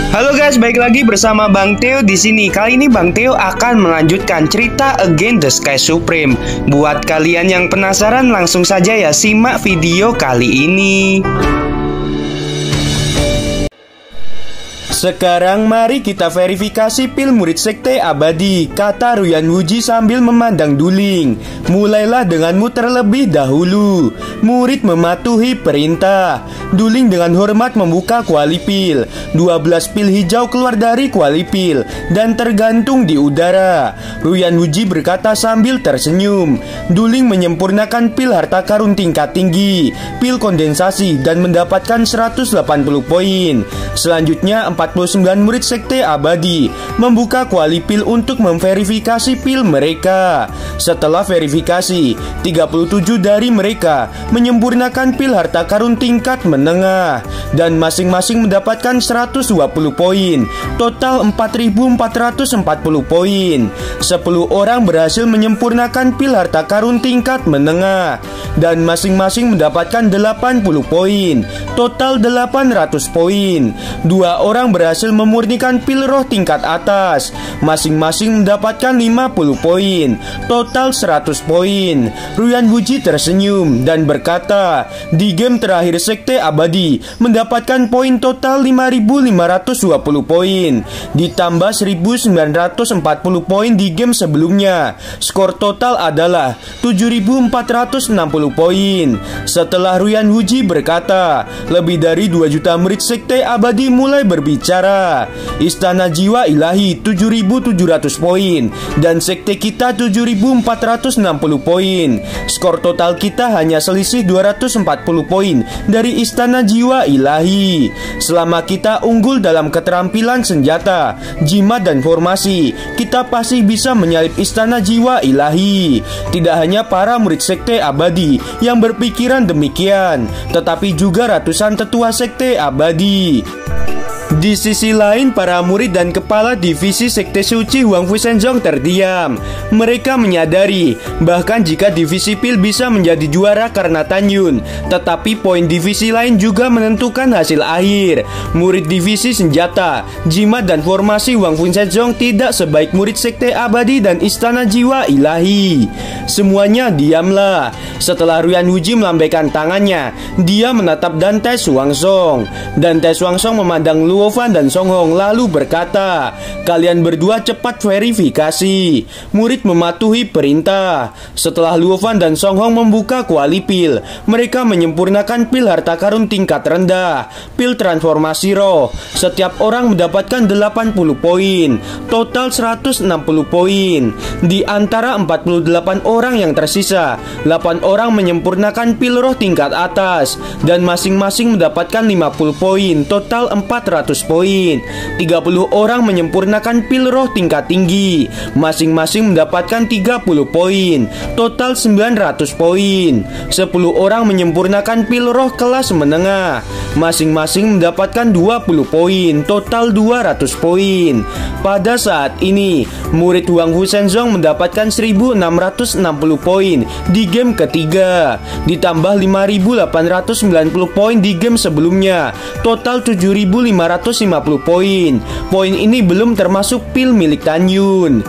Halo guys, balik lagi bersama Bang Theo di sini. Kali ini Bang Theo akan melanjutkan cerita Against the Sky Supreme. Buat kalian yang penasaran, langsung saja ya simak video kali ini. Sekarang mari kita verifikasi pil murid sekte abadi, kata Ruyan Wuji sambil memandang Duling. Mulailah denganmu terlebih dahulu. Murid mematuhi perintah. Duling dengan hormat membuka kuali pil. 12 pil hijau keluar dari kuali pil dan tergantung di udara. Ruyan Wuji berkata sambil tersenyum. Duling menyempurnakan pil harta karun tingkat tinggi, pil kondensasi, dan mendapatkan 180 poin. Selanjutnya 49 murid sekte abadi membuka kuali pil untuk memverifikasi pil mereka. Setelah verifikasi, 37 dari mereka menyempurnakan pil harta karun tingkat menengah dan masing-masing mendapatkan 120 poin. Total 4.440 poin. 10 orang berhasil menyempurnakan pil harta karun tingkat menengah dan masing-masing mendapatkan 80 poin. Total 800 poin. 2 orang berhasil memurnikan pil roh tingkat atas, masing-masing mendapatkan 50 poin. Total 100 poin. Ruyan Wuji tersenyum dan berkata, di game terakhir sekte abadi mendapatkan poin total 5.520 poin, ditambah 1.940 poin di game sebelumnya. Skor total adalah 7.460 poin. Setelah Ruyan Wuji berkata, lebih dari 2 juta murid sekte abadi mulai berbicara. Istana Jiwa Ilahi 7.700 poin dan sekte kita 7.460 poin. Skor total kita hanya selisih 240 poin dari Istana Jiwa Ilahi. Selama kita unggul dalam keterampilan senjata, jimat, dan formasi, kita pasti bisa menyalip Istana Jiwa Ilahi. Tidak hanya para murid sekte abadi yang berpikiran demikian, tetapi juga ratusan tetua sekte abadi. Di sisi lain, para murid dan kepala divisi sekte suci Huangfu Shenzong terdiam. Mereka menyadari bahkan jika divisi pil bisa menjadi juara karena Tan Yun, tetapi poin divisi lain juga menentukan hasil akhir. Murid divisi senjata, jimat, dan formasi Huangfu Shenzong tidak sebaik murid sekte abadi dan Istana Jiwa Ilahi. Semuanya diamlah. Setelah Ruyan Wuji melambaikan tangannya, dia menatap Dan Tai Shuangsong. Dan Tai Shuangsong memandang Luo Fan dan Song Hong lalu berkata, kalian berdua cepat verifikasi. Murid mematuhi perintah. Setelah Luo Fan dan Song Hong membuka kuali pil, mereka menyempurnakan pil harta karun tingkat rendah, pil transformasi roh. Setiap orang mendapatkan 80 poin, total 160 poin. Di antara 48 orang yang tersisa, 8 orang menyempurnakan pil roh tingkat atas dan masing-masing mendapatkan 50 poin, total 400 poin. 30 orang menyempurnakan pil roh tingkat tinggi, masing-masing mendapatkan 30 poin, total 900 poin. 10 orang menyempurnakan pil roh kelas menengah, masing-masing mendapatkan 20 poin, total 200 poin. Pada saat ini, murid Huangfu Shenzong mendapatkan 1.660 poin di game ketiga, ditambah 5.890 poin di game sebelumnya, total 7.550 poin. Poin ini belum termasuk pil milik Tan Yun.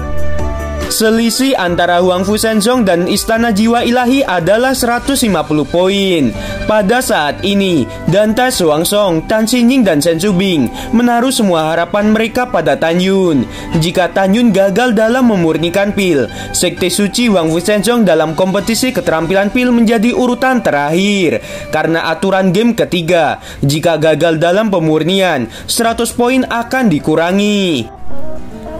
Selisih antara Huangfu Shenzong dan Istana Jiwa Ilahi adalah 150 poin. Pada saat ini, Dan Tai Shuangsong, Tan Xinjing, dan Shen Zubing menaruh semua harapan mereka pada Tan Yun. Jika Tan Yun gagal dalam memurnikan pil, sekte suci Huangfu Shenzong dalam kompetisi keterampilan pil menjadi urutan terakhir. Karena aturan game ketiga, jika gagal dalam pemurnian, 100 poin akan dikurangi.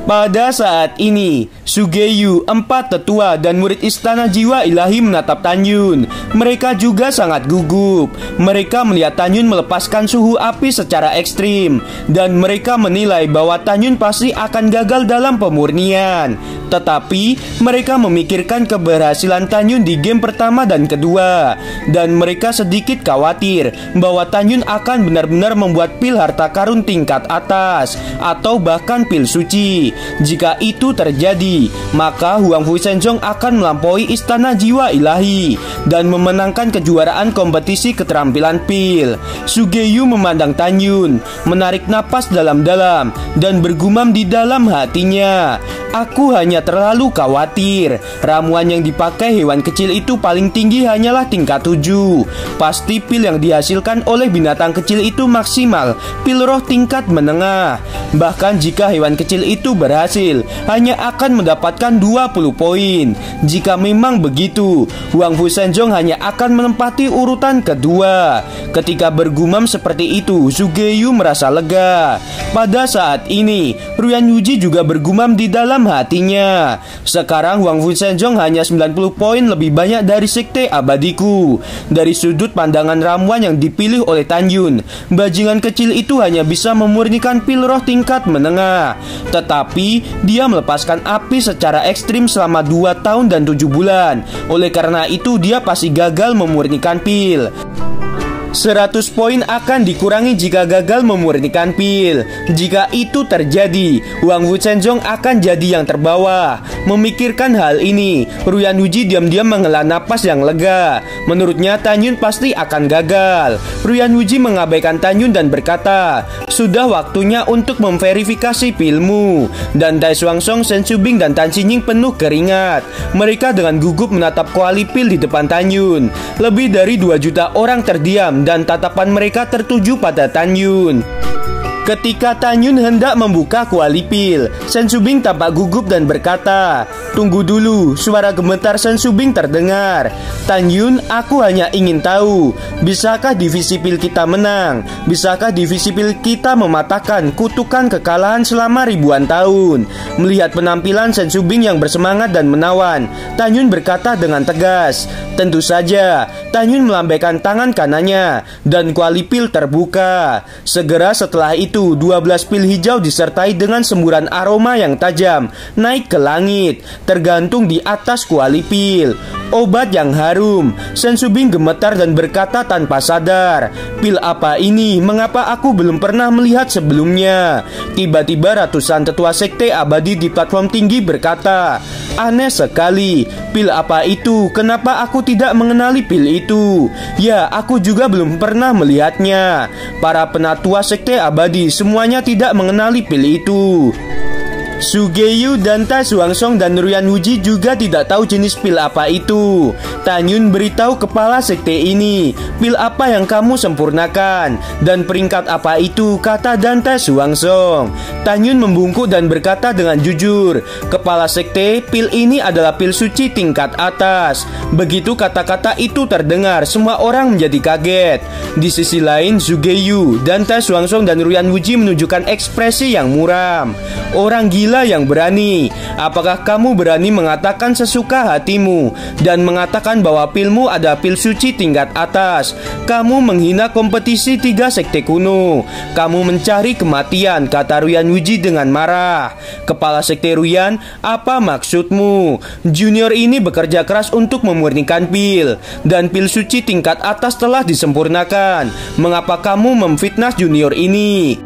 Pada saat ini, Sugeyu, 4 tetua dan murid Istana Jiwa Ilahi menatap Tan Yun. Mereka juga sangat gugup. Mereka melihat Tan Yun melepaskan suhu api secara ekstrim, dan mereka menilai bahwa Tan Yun pasti akan gagal dalam pemurnian. Tetapi mereka memikirkan keberhasilan Tan Yun di game pertama dan kedua, dan mereka sedikit khawatir bahwa Tan Yun akan benar-benar membuat pil harta karun tingkat atas atau bahkan pil suci. Jika itu terjadi, maka Huang Fushenzhong akan melampaui istana jiwa ilahi dan memenangkan kejuaraan kompetisi keterampilan pil. Sugeyu memandang Tan Yun, menarik napas dalam-dalam dan bergumam di dalam hatinya, "Aku hanya terlalu khawatir. Ramuan yang dipakai hewan kecil itu paling tinggi hanyalah tingkat 7. Pasti pil yang dihasilkan oleh binatang kecil itu maksimal pil roh tingkat menengah. Bahkan jika hewan kecil itu berhasil, hanya akan mendapatkan 20 poin. Jika memang begitu, Huang Fushenzhong hanya akan menempati urutan kedua." Ketika bergumam seperti itu, Sugeyu merasa lega. Pada saat ini, Ruyan Wuji juga bergumam di dalam hatinya, "Sekarang Huang Fushenzhong hanya 90 poin lebih banyak dari sekte abadiku." Dari sudut pandangan ramuan yang dipilih oleh Tan Yun, bajingan kecil itu hanya bisa memurnikan pil roh tingkat menengah. Tetapi dia melepaskan api secara ekstrim selama 2 tahun dan 7 bulan. Oleh karena itu dia pasti gagal memurnikan pil. 100 poin akan dikurangi jika gagal memurnikan pil. Jika itu terjadi, Huang Fushenzhong akan jadi yang terbawah. Memikirkan hal ini, Ruyan Wuji diam-diam menghela napas yang lega. Menurutnya Tan Yun pasti akan gagal. Ruyan Wuji mengabaikan Tan Yun dan berkata, "Sudah waktunya untuk memverifikasi pilmu." Dan Tai Xuanzong, Shen Shubing, dan Tan Xinjing penuh keringat. Mereka dengan gugup menatap kuali pil di depan Tan Yun. Lebih dari 2 juta orang terdiam dan tatapan mereka tertuju pada Tan Yun. Ketika Tan Yun hendak membuka kuali pil, Shen Shubing tampak gugup dan berkata, "Tunggu dulu." Suara gemetar Shen Shubing terdengar. "Tan Yun, aku hanya ingin tahu, bisakah divisi pil kita menang? Bisakah divisi pil kita mematahkan kutukan kekalahan selama ribuan tahun?" Melihat penampilan Shen Shubing yang bersemangat dan menawan, Tan Yun berkata dengan tegas, "Tentu saja." Tan Yun melambaikan tangan kanannya dan kuali pil terbuka. Segera setelah itu 12 pil hijau disertai dengan semburan aroma yang tajam naik ke langit, tergantung di atas kuali pil. Obat yang harum. Shen Shubing gemetar dan berkata tanpa sadar, "Pil apa ini? Mengapa aku belum pernah melihat sebelumnya?" Tiba-tiba ratusan tetua sekte abadi di platform tinggi berkata, "Aneh sekali. Pil apa itu? Kenapa aku tidak mengenali pil itu? Ya, aku juga belum pernah melihatnya." Para penatua sekte abadi semuanya tidak mengenali pil itu. Sugeyu dan Tai Xuanzong dan Ruyan Wuji juga tidak tahu jenis pil apa itu. Tan Yun beritahu kepala sekte ini, "Pil apa yang kamu sempurnakan? Dan peringkat apa itu?" kata Dan Tai Xuanzong. Tan Yun membungkuk dan berkata dengan jujur, "Kepala sekte, pil ini adalah pil suci tingkat atas." Begitu kata-kata itu terdengar, semua orang menjadi kaget. Di sisi lain, Sugeyu, Dan Tai Xuanzong dan Ruyan Wuji menunjukkan ekspresi yang muram. "Orang gila yang berani, apakah kamu berani mengatakan sesuka hatimu dan mengatakan bahwa pilmu ada pil suci tingkat atas? Kamu menghina kompetisi 3 sekte kuno. Kamu mencari kematian," kata Ruyan Wuji dengan marah. "Kepala sekte Ruyan, apa maksudmu? Junior ini bekerja keras untuk memurnikan pil, dan pil suci tingkat atas telah disempurnakan. Mengapa kamu memfitnah junior ini?"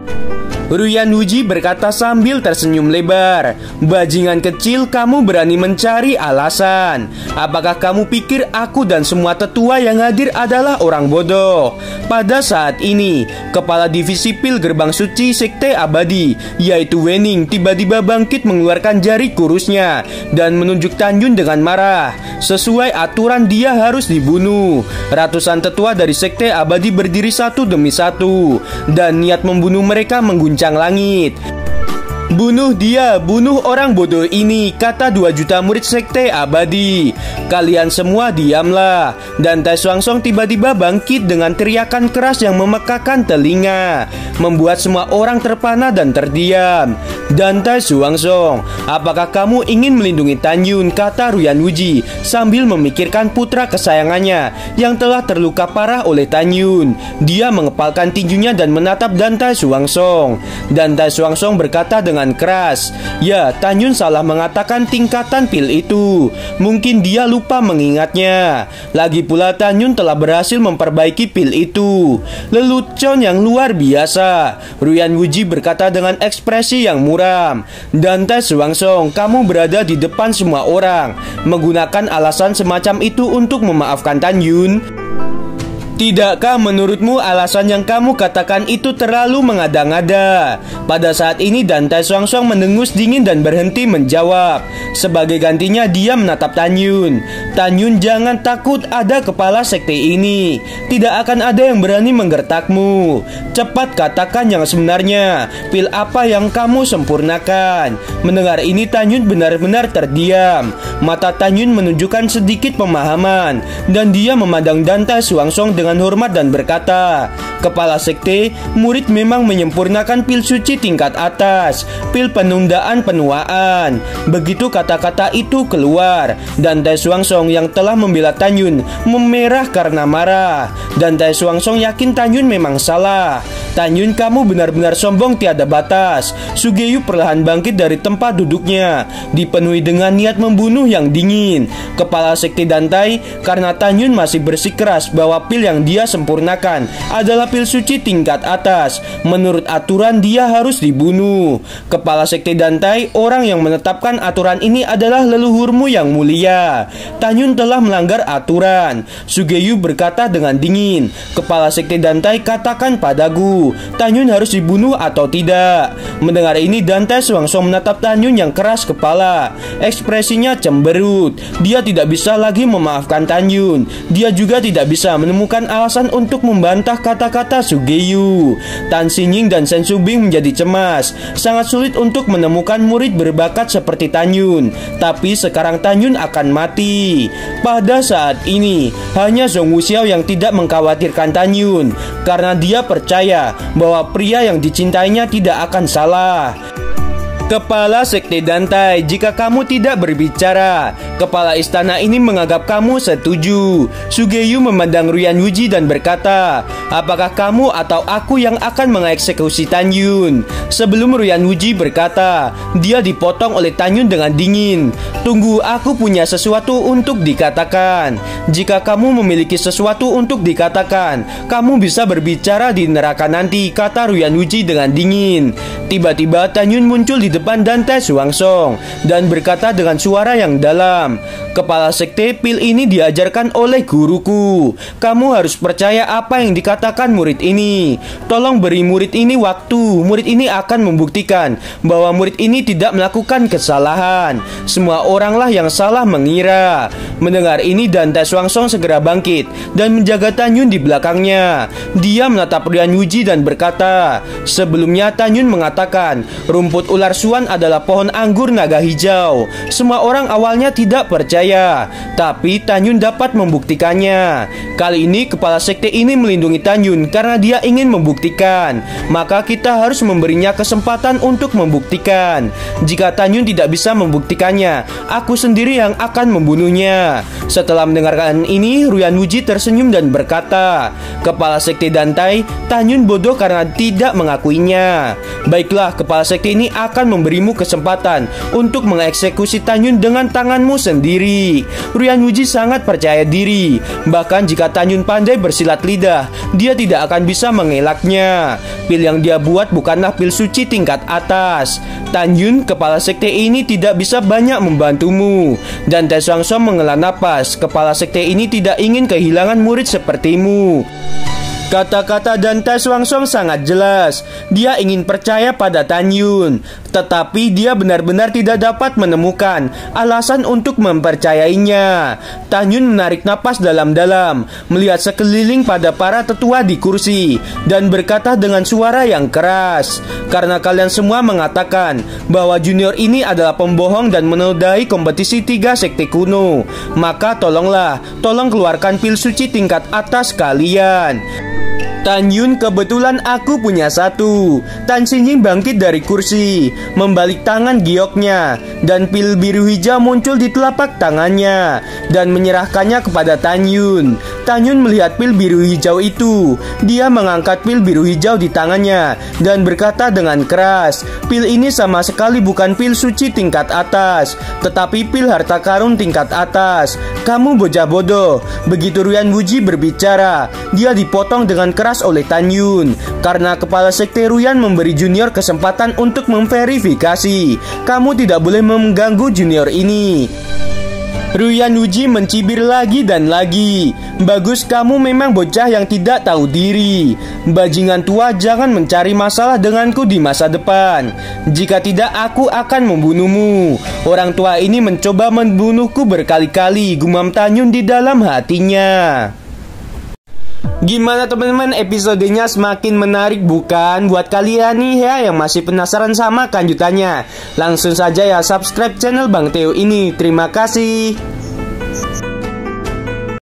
Ruyan Wuji berkata sambil tersenyum lebar, "Bajingan kecil, kamu berani mencari alasan. Apakah kamu pikir aku dan semua tetua yang hadir adalah orang bodoh?" Pada saat ini, kepala divisi pil gerbang suci sekte abadi, yaitu Wening, tiba-tiba bangkit mengeluarkan jari kurusnya dan menunjuk Tan Yun dengan marah. Sesuai aturan dia harus dibunuh. Ratusan tetua dari sekte abadi berdiri satu demi satu, dan niat membunuh mereka mengguncang langit. "Bunuh dia, bunuh orang bodoh ini," kata 2 juta murid sekte abadi. "Kalian semua diamlah." Dan Tai Xuanzong tiba-tiba bangkit dengan teriakan keras yang memekakan telinga, membuat semua orang terpana dan terdiam. "Dan Tai Xuanzong, apakah kamu ingin melindungi Tan Yun?" kata Ruyan Wuji sambil memikirkan putra kesayangannya yang telah terluka parah oleh Tan Yun. Dia mengepalkan tinjunya dan menatap Dan Tai Xuanzong. Dan Tai Xuanzong berkata dengan dengan keras. Ya, Tanyun salah mengatakan tingkatan pil itu. Mungkin dia lupa mengingatnya. Lagi pula Tanyun telah berhasil memperbaiki pil itu. Lelucon yang luar biasa, Ruyan Wuji berkata dengan ekspresi yang muram. Dante Swangsong, kamu berada di depan semua orang, menggunakan alasan semacam itu untuk memaafkan Tanyun. Tidakkah menurutmu alasan yang kamu katakan itu terlalu mengada-ngada? Pada saat ini Dante Swangsong mendengus dingin dan berhenti menjawab. Sebagai gantinya dia menatap Tanyun. Tanyun, jangan takut, ada kepala sekte ini. Tidak akan ada yang berani menggertakmu. Cepat katakan yang sebenarnya. Pil apa yang kamu sempurnakan? Mendengar ini Tanyun benar-benar terdiam. Mata Tanyun menunjukkan sedikit pemahaman, dan dia memandang Dante Swangsong dengan hormat dan berkata, kepala sekte, murid memang menyempurnakan pil suci tingkat atas, pil penundaan penuaan. Begitu kata-kata itu keluar, Dante Swangsong yang telah membela Tanyun memerah karena marah. Dante Swangsong yakin Tanyun memang salah. Tanyun, kamu benar-benar sombong tiada batas. Sugeyu perlahan bangkit dari tempat duduknya, dipenuhi dengan niat membunuh yang dingin. Kepala sekte Dantai, karena Tanyun masih bersikeras bahwa pil yang dia sempurnakan adalah pil suci tingkat atas. Menurut aturan dia harus dibunuh. Kepala sekte Dantai, orang yang menetapkan aturan ini adalah leluhurmu yang mulia. Tanyun telah melanggar aturan. Sugeyu berkata dengan dingin. Kepala sekte Dantai, katakan padaku, Tanyun harus dibunuh atau tidak? Mendengar ini Dante Swangsong menatap Tanyun yang keras kepala. Ekspresinya cemberut. Dia tidak bisa lagi memaafkan Tanyun. Dia juga tidak bisa menemukan alasan untuk membantah kata-kata Sugeyu. Tan Xingqing dan Shen Shubing menjadi cemas. Sangat sulit untuk menemukan murid berbakat seperti Tanyun. Tapi sekarang Tanyun akan mati. Pada saat ini hanya Zhong Wuxiao yang tidak mengkhawatirkan Tanyun, karena dia percaya bahwa pria yang dicintainya tidak akan salah. Kepala sekte Dantai, jika kamu tidak berbicara, kepala istana ini menganggap kamu setuju. Sugeyu memandang Ruyan Wuji dan berkata, apakah kamu atau aku yang akan mengeksekusi Tanyun? Sebelum Ruyan Wuji berkata, dia dipotong oleh Tanyun dengan dingin. Tunggu, aku punya sesuatu untuk dikatakan. Jika kamu memiliki sesuatu untuk dikatakan, kamu bisa berbicara di neraka nanti, kata Ruyan Wuji dengan dingin. Tiba-tiba Tanyun muncul di depan Dante Swangsong dan berkata dengan suara yang dalam, kepala sekte, pil ini diajarkan oleh guruku. Kamu harus percaya apa yang dikatakan murid ini. Tolong beri murid ini waktu. Murid ini akan membuktikan bahwa murid ini tidak melakukan kesalahan. Semua oranglah yang salah mengira. Mendengar ini Dante Swangsong segera bangkit dan menjaga Tanyun di belakangnya. Dia menatap Ruyan Wuji dan berkata, sebelumnya Tanyun mengatakan rumput ular Suan adalah pohon anggur naga hijau. Semua orang awalnya tidak percaya, tapi Tanyun dapat membuktikannya. Kali ini kepala sekte ini melindungi Tanyun karena dia ingin membuktikan. Maka kita harus memberinya kesempatan untuk membuktikan. Jika Tanyun tidak bisa membuktikannya, aku sendiri yang akan membunuhnya. Setelah mendengarkan ini, Ruyan Wuji tersenyum dan berkata, kepala sekte Dantai, Tanyun bodoh karena tidak mengakuinya. Baiklah, kepala sekte ini akan memberimu kesempatan untuk mengeksekusi Tanyun dengan tanganmu sendiri. Ruyan Wuji sangat percaya diri. Bahkan jika Tanyun pandai bersilat lidah, dia tidak akan bisa mengelaknya. Pil yang dia buat bukanlah pil suci tingkat atas. Tanyun, kepala sekte ini tidak bisa banyak membantumu. Dante Swangsong menghela napas. Kepala sekte ini tidak ingin kehilangan murid sepertimu. Kata-kata Dante Swangsong sangat jelas. Dia ingin percaya pada Tanyun, tetapi dia benar-benar tidak dapat menemukan alasan untuk mempercayainya. Tanyun menarik napas dalam-dalam, melihat sekeliling pada para tetua di kursi, dan berkata dengan suara yang keras, karena kalian semua mengatakan bahwa junior ini adalah pembohong dan menodai kompetisi 3 sekte kuno, maka tolong keluarkan pil suci tingkat atas kalian. Tan Yun, kebetulan aku punya satu. Tan Xinjing bangkit dari kursi, membalik tangan gioknya, dan pil biru hijau muncul di telapak tangannya dan menyerahkannya kepada Tan Yun. Tan Yun melihat pil biru hijau itu. Dia mengangkat pil biru hijau di tangannya dan berkata dengan keras, "Pil ini sama sekali bukan pil suci tingkat atas, tetapi pil harta karun tingkat atas. Kamu bocah bodoh." Begitu Ruyan Wuji berbicara, dia dipotong dengan keras oleh Tan Yun karena kepala sekte Ruyan memberi junior kesempatan untuk memverifikasi. "Kamu tidak boleh mengganggu junior ini." Ruyan Wuji mencibir lagi dan lagi. "Bagus, kamu memang bocah yang tidak tahu diri. Bajingan tua, jangan mencari masalah denganku di masa depan. Jika tidak, aku akan membunuhmu." Orang tua ini mencoba membunuhku berkali-kali, gumam Tan Yun di dalam hatinya. Gimana teman-teman, episodenya semakin menarik bukan? Buat kalian nih ya yang masih penasaran sama kelanjutannya, langsung saja ya subscribe channel Bang Theo ini. Terima kasih.